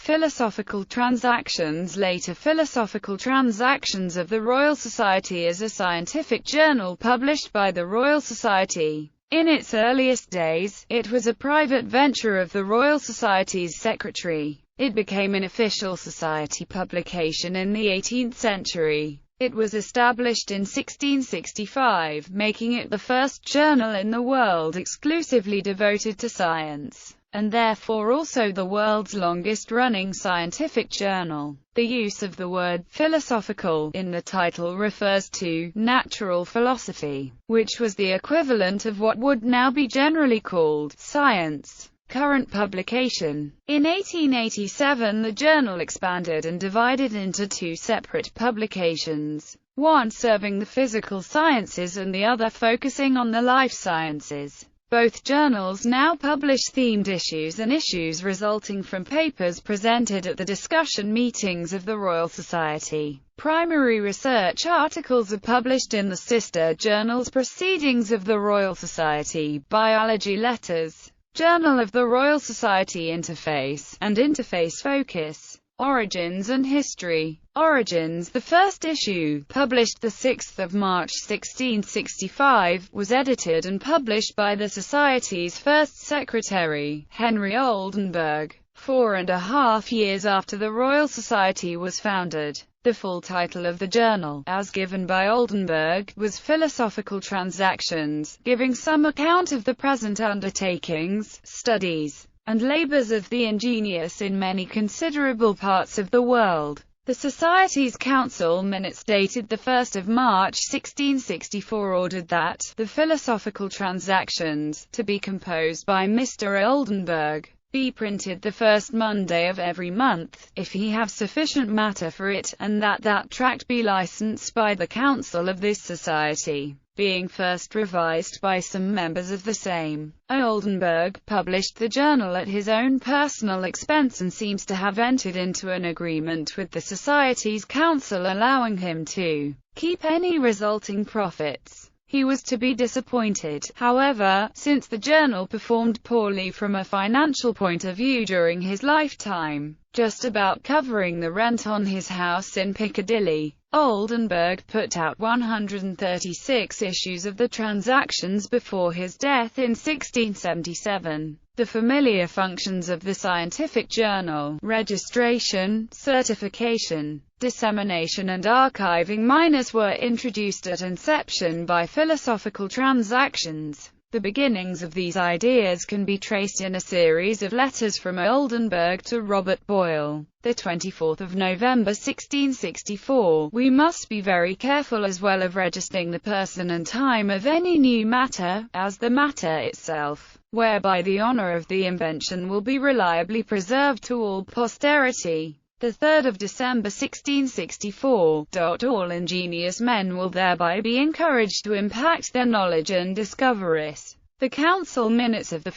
Philosophical Transactions, later Philosophical Transactions of the Royal Society, is a scientific journal published by the Royal Society. In its earliest days, it was a private venture of the Royal Society's secretary. It became an official society publication in the 18th century. It was established in 1665, making it the first journal in the world exclusively devoted to science, and therefore also the world's longest-running scientific journal. The use of the word «philosophical» in the title refers to «natural philosophy», which was the equivalent of what would now be generally called «science». Current publication. In 1887 the journal expanded and divided into two separate publications, one serving the physical sciences and the other focusing on the life sciences. Both journals now publish themed issues and issues resulting from papers presented at the discussion meetings of the Royal Society. Primary research articles are published in the sister journals Proceedings of the Royal Society, Biology Letters, Journal of the Royal Society, Interface, and Interface Focus. Origins and History. Origins, the first issue, published 6 March 1665, was edited and published by the Society's first secretary, Henry Oldenburg, 4.5 years after the Royal Society was founded. The full title of the journal, as given by Oldenburg, was Philosophical Transactions, giving some account of the present undertakings, studies, and labors of the ingenious in many considerable parts of the world. The Society's Council minutes dated 1 March 1664 ordered that the Philosophical Transactions, to be composed by Mr. Oldenburg, be printed the first Monday of every month, if he have sufficient matter for it, and that tract be licensed by the Council of this Society, being first revised by some members of the same. Oldenburg published the journal at his own personal expense and seems to have entered into an agreement with the Society's Council allowing him to keep any resulting profits. He was to be disappointed, however, since the journal performed poorly from a financial point of view during his lifetime, just about covering the rent on his house in Piccadilly. Oldenburg put out 136 issues of the Transactions before his death in 1677. The familiar functions of the scientific journal, registration, certification, dissemination and archiving minors, were introduced at inception by Philosophical Transactions. The beginnings of these ideas can be traced in a series of letters from Oldenburg to Robert Boyle. 24 November 1664. We must be very careful as well of registering the person and time of any new matter, as the matter itself, whereby the honor of the invention will be reliably preserved to all posterity. 3 December 1664. All ingenious men will thereby be encouraged to impact their knowledge and discoveries. The Council minutes of 1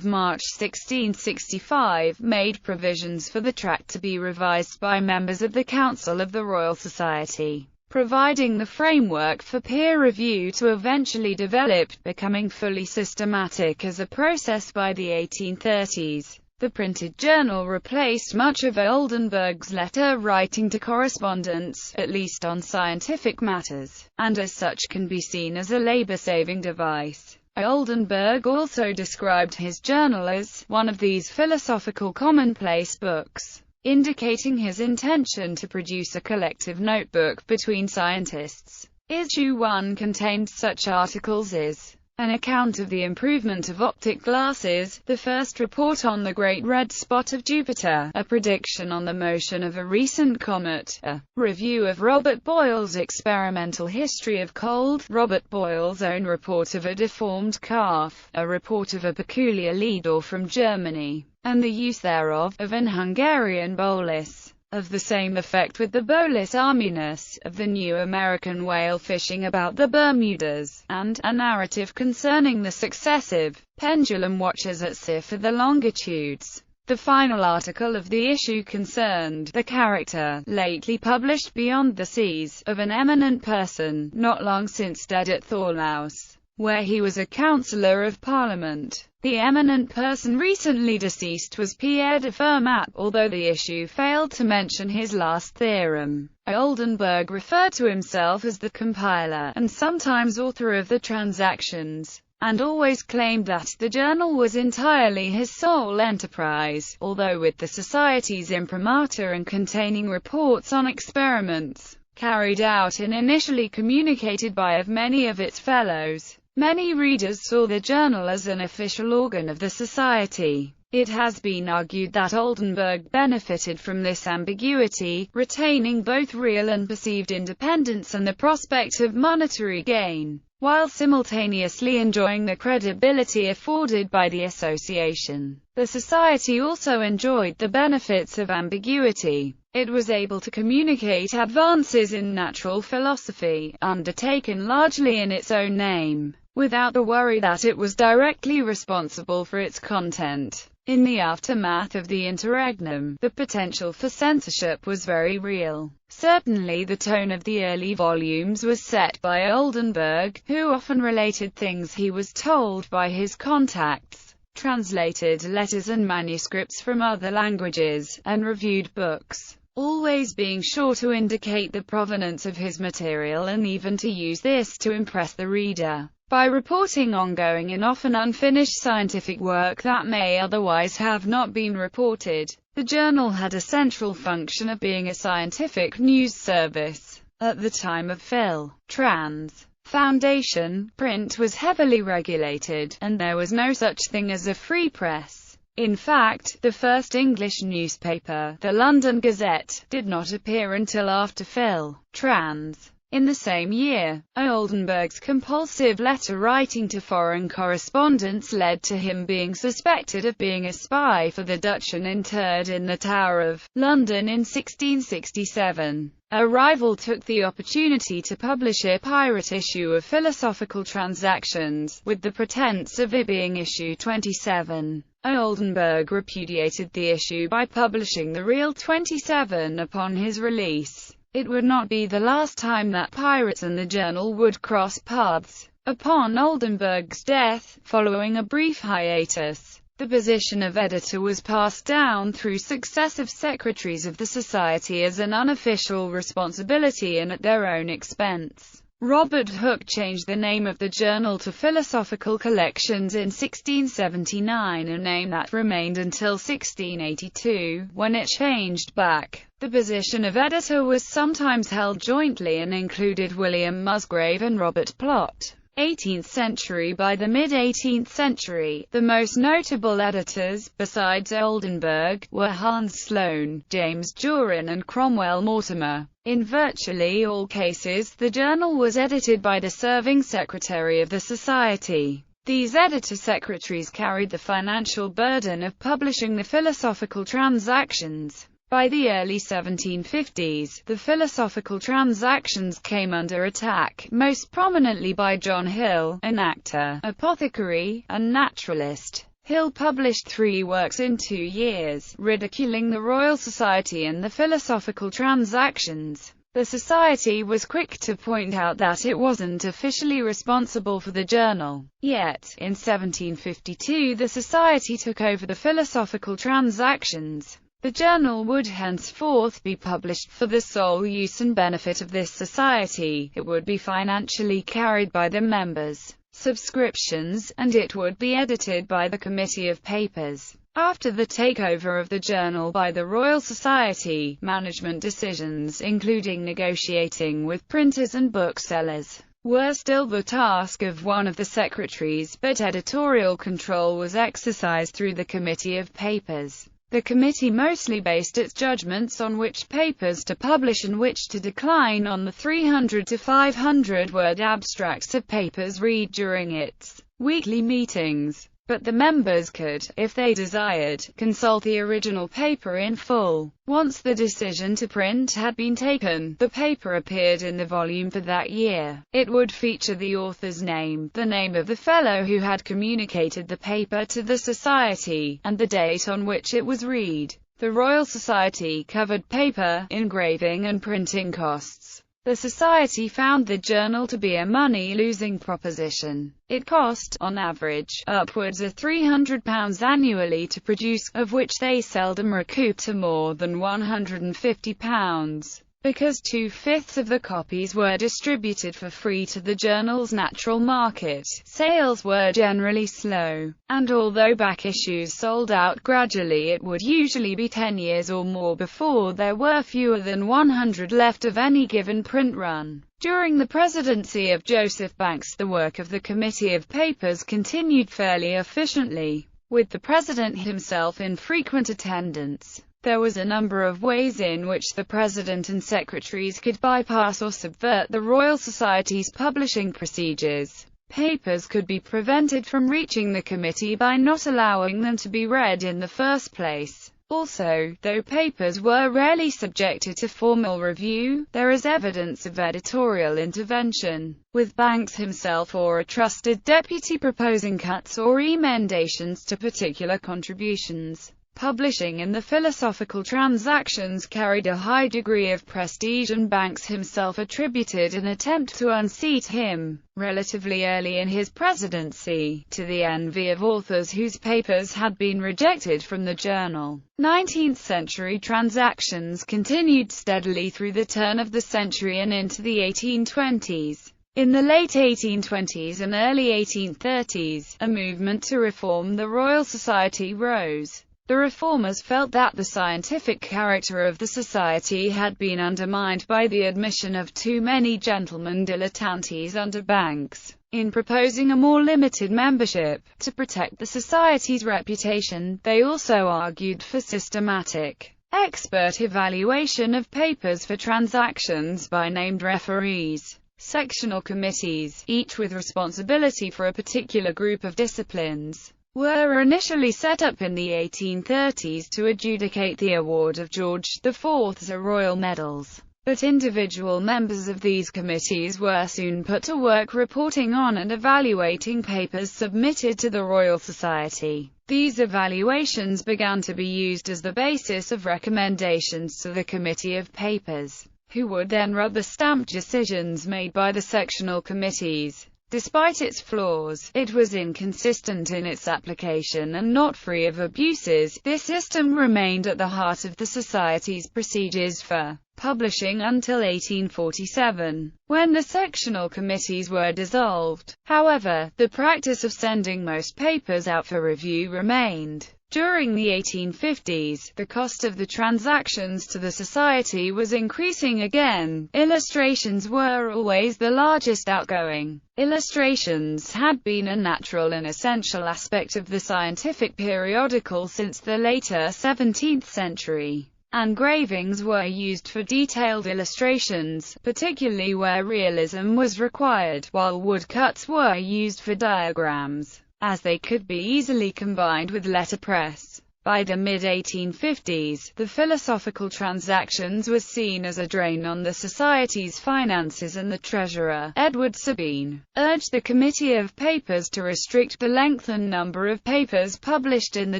March 1665 made provisions for the tract to be revised by members of the Council of the Royal Society, providing the framework for peer review to eventually develop, becoming fully systematic as a process by the 1830s. The printed journal replaced much of Oldenburg's letter writing to correspondents, at least on scientific matters, and as such can be seen as a labor-saving device. Oldenburg also described his journal as one of these philosophical commonplace books, indicating his intention to produce a collective notebook between scientists. Issue 1 contained such articles as an account of the improvement of optic glasses, the first report on the Great Red Spot of Jupiter, a prediction on the motion of a recent comet, a review of Robert Boyle's experimental history of cold, Robert Boyle's own report of a deformed calf, a report of a peculiar leader from Germany, and the use thereof, of an Hungarian bolus, of the same effect with the bolus arminus, of the new American whale fishing about the Bermudas, and a narrative concerning the successive pendulum watches at sea for the longitudes. The final article of the issue concerned the character, lately published Beyond the Seas, of an eminent person, not long since dead at Thorlaus. where he was a Councillor of Parliament. The eminent person recently deceased was Pierre de Fermat, although the issue failed to mention his last theorem. Oldenburg referred to himself as the compiler, and sometimes author of the Transactions, and always claimed that the journal was entirely his sole enterprise, although with the Society's imprimatur and containing reports on experiments carried out and initially communicated by many of its fellows. Many readers saw the journal as an official organ of the Society. It has been argued that Oldenburg benefited from this ambiguity, retaining both real and perceived independence and the prospect of monetary gain, while simultaneously enjoying the credibility afforded by the association. The Society also enjoyed the benefits of ambiguity. It was able to communicate advances in natural philosophy, undertaken largely in its own name, without the worry that it was directly responsible for its content. In the aftermath of the interregnum, the potential for censorship was very real. Certainly the tone of the early volumes was set by Oldenburg, who often related things he was told by his contacts, translated letters and manuscripts from other languages, and reviewed books, always being sure to indicate the provenance of his material and even to use this to impress the reader by reporting ongoing and often unfinished scientific work that may otherwise have not been reported. The journal had a central function of being a scientific news service. At the time of Phil.Trans foundation, print was heavily regulated, and there was no such thing as a free press. In fact, the first English newspaper, the London Gazette, did not appear until after Phil.Trans. In the same year, Oldenburg's compulsive letter-writing to foreign correspondents led to him being suspected of being a spy for the Dutch and interred in the Tower of London in 1667. A rival took the opportunity to publish a pirate issue of Philosophical Transactions, with the pretense of it being issue 27. Oldenburg repudiated the issue by publishing the real 27 upon his release. It would not be the last time that pirates and the journal would cross paths. Upon Oldenburg's death, following a brief hiatus, the position of editor was passed down through successive secretaries of the Society as an unofficial responsibility and at their own expense. Robert Hooke changed the name of the journal to Philosophical Collections in 1679, a name that remained until 1682, when it changed back. The position of editor was sometimes held jointly and included William Musgrave and Robert Plot. 18th century. By the mid-18th century, the most notable editors, besides Oldenburg, were Hans Sloane, James Durin and Cromwell Mortimer. In virtually all cases, the journal was edited by the serving secretary of the Society. These editor-secretaries carried the financial burden of publishing the Philosophical Transactions. By the early 1750s, the Philosophical Transactions came under attack, most prominently by John Hill, an actor, apothecary, and naturalist. Hill published 3 works in 2 years, ridiculing the Royal Society and the Philosophical Transactions. The Society was quick to point out that it wasn't officially responsible for the journal. Yet, in 1752 the Society took over the Philosophical Transactions. The journal would henceforth be published for the sole use and benefit of this society. It would be financially carried by the members' subscriptions, and it would be edited by the Committee of Papers. After the takeover of the journal by the Royal Society, management decisions, including negotiating with printers and booksellers, were still the task of one of the secretaries, but editorial control was exercised through the Committee of Papers. The committee mostly based its judgments on which papers to publish and which to decline on the 300 to 500 word abstracts of papers read during its weekly meetings. But the members could, if they desired, consult the original paper in full. Once the decision to print had been taken, the paper appeared in the volume for that year. It would feature the author's name, the name of the fellow who had communicated the paper to the Society, and the date on which it was read. The Royal Society covered paper, engraving and printing costs. The Society found the journal to be a money-losing proposition. It cost, on average, upwards of £300 annually to produce, of which they seldom recouped more than £150. Because 2/5 of the copies were distributed for free to the journal's natural market, sales were generally slow, and although back issues sold out gradually, it would usually be 10 years or more before there were fewer than 100 left of any given print run. During the presidency of Joseph Banks, the work of the Committee of Papers continued fairly efficiently, with the president himself in frequent attendance. There was a number of ways in which the President and secretaries could bypass or subvert the Royal Society's publishing procedures. Papers could be prevented from reaching the committee by not allowing them to be read in the first place. Also, though papers were rarely subjected to formal review, there is evidence of editorial intervention, with Banks himself or a trusted deputy proposing cuts or emendations to particular contributions. Publishing in the Philosophical Transactions carried a high degree of prestige, and Banks himself attributed an attempt to unseat him, relatively early in his presidency, to the envy of authors whose papers had been rejected from the journal. 19th-century transactions continued steadily through the turn of the century and into the 1820s. In the late 1820s and early 1830s, a movement to reform the Royal Society rose. The reformers felt that the scientific character of the Society had been undermined by the admission of too many gentlemen dilettantes under Banks. In proposing a more limited membership, to protect the Society's reputation, they also argued for systematic, expert evaluation of papers for transactions by named referees, sectional committees, each with responsibility for a particular group of disciplines. Were initially set up in the 1830s to adjudicate the award of George IV's royal medals, but individual members of these committees were soon put to work reporting on and evaluating papers submitted to the Royal Society. These evaluations began to be used as the basis of recommendations to the Committee of Papers, who would then rubber stamp decisions made by the sectional committees. Despite its flaws, it was inconsistent in its application and not free of abuses. This system remained at the heart of the Society's procedures for publishing until 1847, when the sectional committees were dissolved. However, the practice of sending most papers out for review remained. During the 1850s, the cost of the transactions to the Society was increasing again. Illustrations were always the largest outgoing. Illustrations had been a natural and essential aspect of the scientific periodical since the later 17th century. Engravings were used for detailed illustrations, particularly where realism was required, while woodcuts were used for diagrams, as they could be easily combined with letterpress. By the mid-1850s, the Philosophical Transactions was seen as a drain on the Society's finances, and the treasurer, Edward Sabine, urged the Committee of Papers to restrict the length and number of papers published in the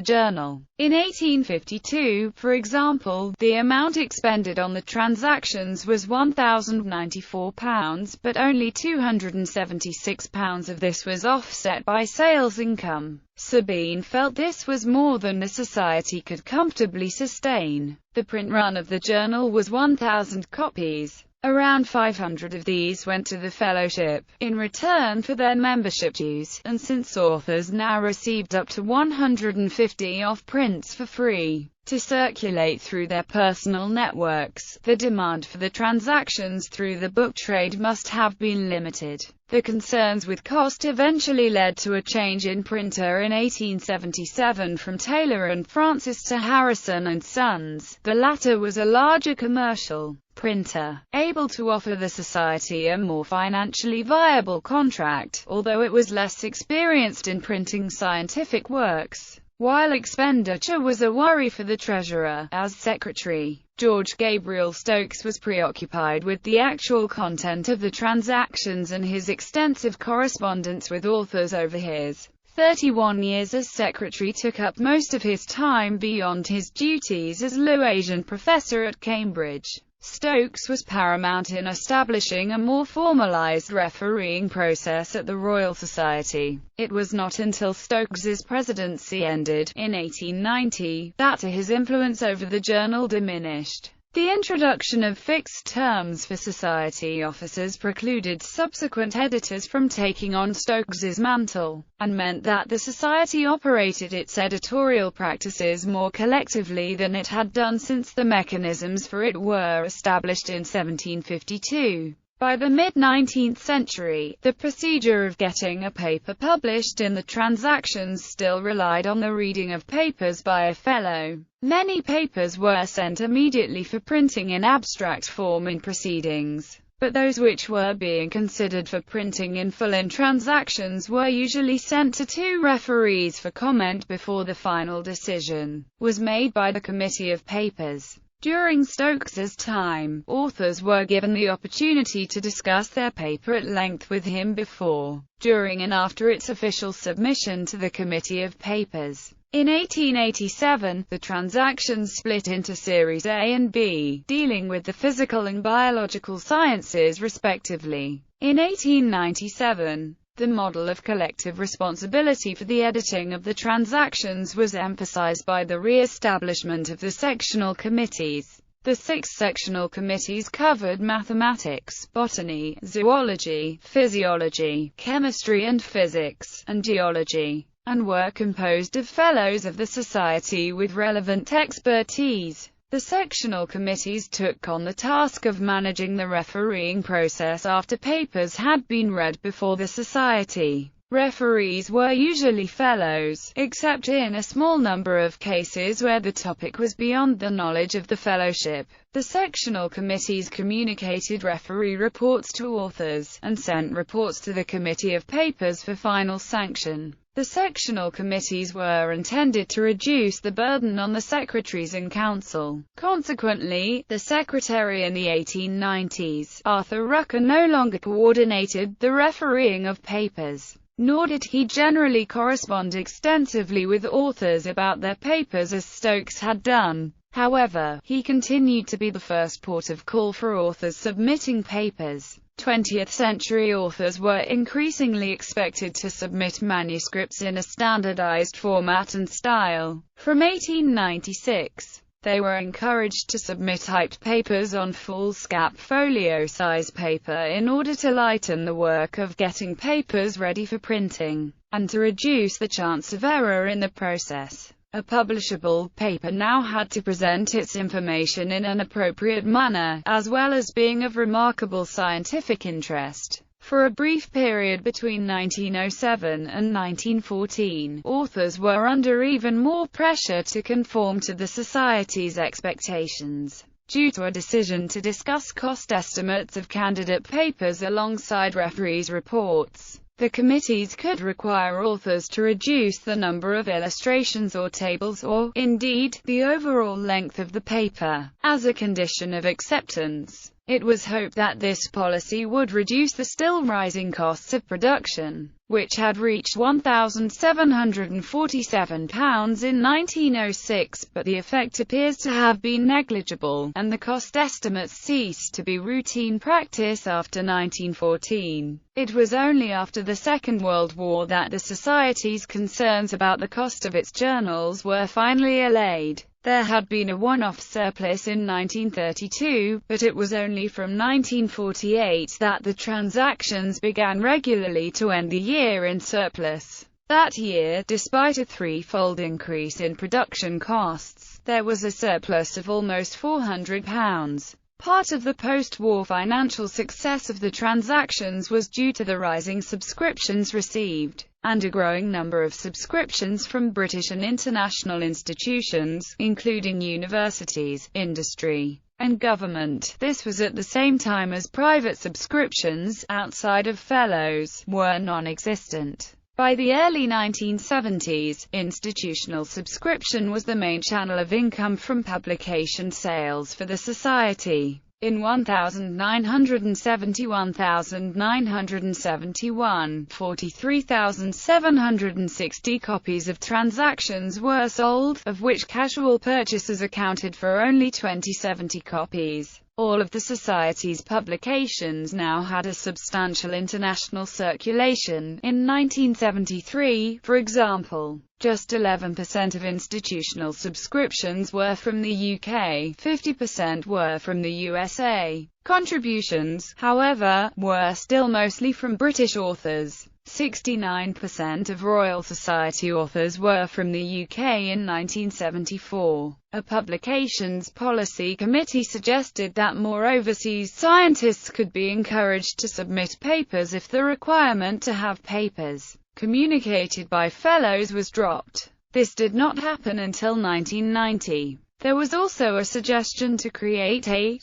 journal. In 1852, for example, the amount expended on the transactions was £1,094, but only £276 of this was offset by sales income. Sabine felt this was more than the Society could comfortably sustain. The print run of the journal was 1,000 copies. Around 500 of these went to the Fellowship, in return for their membership dues, and since authors now received up to 150 off-prints for free to circulate through their personal networks, the demand for the transactions through the book trade must have been limited. The concerns with cost eventually led to a change in printer in 1877 from Taylor and Francis to Harrison and Sons. The latter was a larger commercial printer, able to offer the Society a more financially viable contract, although it was less experienced in printing scientific works. While Expenditure was a worry for the treasurer, as secretary, George Gabriel Stokes was preoccupied with the actual content of the transactions, and his extensive correspondence with authors over his 31 years as secretary took up most of his time beyond his duties as Liaison Professor at Cambridge. Stokes was paramount in establishing a more formalized refereeing process at the Royal Society. It was not until Stokes's presidency ended, in 1890, that his influence over the journal diminished. The introduction of fixed terms for society officers precluded subsequent editors from taking on Stokes's mantle, and meant that the society operated its editorial practices more collectively than it had done since the mechanisms for it were established in 1752. By the mid-19th century, the procedure of getting a paper published in the Transactions still relied on the reading of papers by a fellow. Many papers were sent immediately for printing in abstract form in proceedings, but those which were being considered for printing in full in Transactions were usually sent to two referees for comment before the final decision was made by the Committee of Papers. During Stokes's time, authors were given the opportunity to discuss their paper at length with him before, during and after its official submission to the Committee of Papers. In 1887, the Transactions split into Series A and B, dealing with the physical and biological sciences respectively. In 1897, the model of collective responsibility for the editing of the Transactions was emphasized by the re-establishment of the sectional committees. The 6 sectional committees covered mathematics, botany, zoology, physiology, chemistry and physics, and geology, and were composed of fellows of the society with relevant expertise. The sectional committees took on the task of managing the refereeing process after papers had been read before the society. Referees were usually fellows, except in a small number of cases where the topic was beyond the knowledge of the fellowship. The sectional committees communicated referee reports to authors, and sent reports to the Committee of Papers for final sanction. The sectional committees were intended to reduce the burden on the secretaries and council. Consequently, the secretary in the 1890s, Arthur Rucker, no longer coordinated the refereeing of papers, nor did he generally correspond extensively with authors about their papers as Stokes had done. However, he continued to be the first port of call for authors submitting papers. 20th-century authors were increasingly expected to submit manuscripts in a standardized format and style. From 1896, they were encouraged to submit typed papers on foolscap folio-size paper in order to lighten the work of getting papers ready for printing, and to reduce the chance of error in the process. A publishable paper now had to present its information in an appropriate manner, as well as being of remarkable scientific interest. For a brief period between 1907 and 1914, authors were under even more pressure to conform to the Society's expectations, due to a decision to discuss cost estimates of candidate papers alongside referees' reports. The committees could require authors to reduce the number of illustrations or tables or, indeed, the overall length of the paper, as a condition of acceptance. It was hoped that this policy would reduce the still rising costs of production, which had reached £1,747 in 1906, but the effect appears to have been negligible, and the cost estimates ceased to be routine practice after 1914. It was only after the Second World War that the Society's concerns about the cost of its journals were finally allayed. There had been a one-off surplus in 1932, but it was only from 1948 that the Transactions began regularly to end the year in surplus. That year, despite a threefold increase in production costs, there was a surplus of almost £400. Part of the post-war financial success of the Transactions was due to the rising subscriptions received, and a growing number of subscriptions from British and international institutions, including universities, industry, and government. This was at the same time as private subscriptions, outside of fellows, were non-existent. By the early 1970s, institutional subscription was the main channel of income from publication sales for the Society. In 1,971,971, 43,760 copies of Transactions were sold, of which casual purchasers accounted for only 270 copies. All of the Society's publications now had a substantial international circulation. In 1973, for example, just 11% of institutional subscriptions were from the UK, 50% were from the USA. Contributions, however, were still mostly from British authors. 69% of Royal Society authors were from the UK in 1974. A publications policy committee suggested that more overseas scientists could be encouraged to submit papers if the requirement to have papers communicated by fellows was dropped. This did not happen until 1990. There was also a suggestion to create a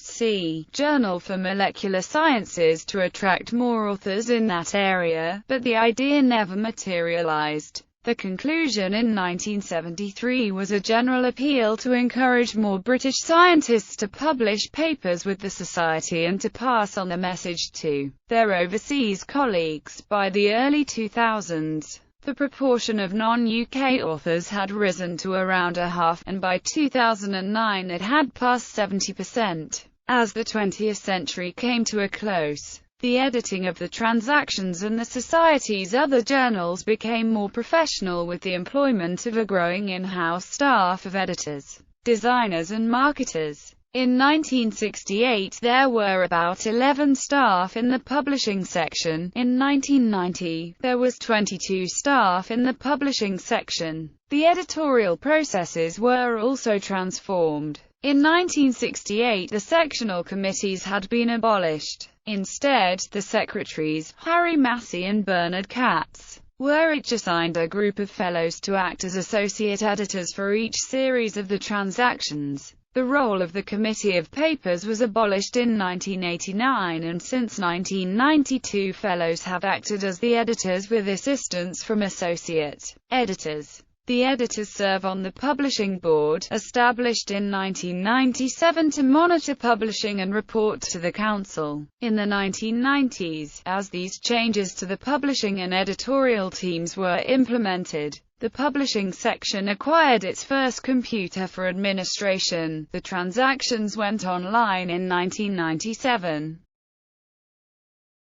journal for molecular sciences to attract more authors in that area, but the idea never materialized. The conclusion in 1973 was a general appeal to encourage more British scientists to publish papers with the Society and to pass on the message to their overseas colleagues. By the early 2000s, the proportion of non-UK authors had risen to around a half, and by 2009 it had passed 70%. As the 20th century came to a close, the editing of the Transactions and the Society's other journals became more professional with the employment of a growing in-house staff of editors, designers and marketers. In 1968 there were about 11 staff in the publishing section. In 1990, there was 22 staff in the publishing section. The editorial processes were also transformed. In 1968 the sectional committees had been abolished. Instead, the secretaries, Harry Massey and Bernard Katz, were each assigned a group of fellows to act as associate editors for each series of the Transactions. The role of the Committee of Papers was abolished in 1989, and since 1992 fellows have acted as the editors with assistance from associate editors. The editors serve on the Publishing Board, established in 1997 to monitor publishing and report to the Council. In the 1990s, as these changes to the publishing and editorial teams were implemented, the publishing section acquired its first computer for administration. The Transactions went online in 1997.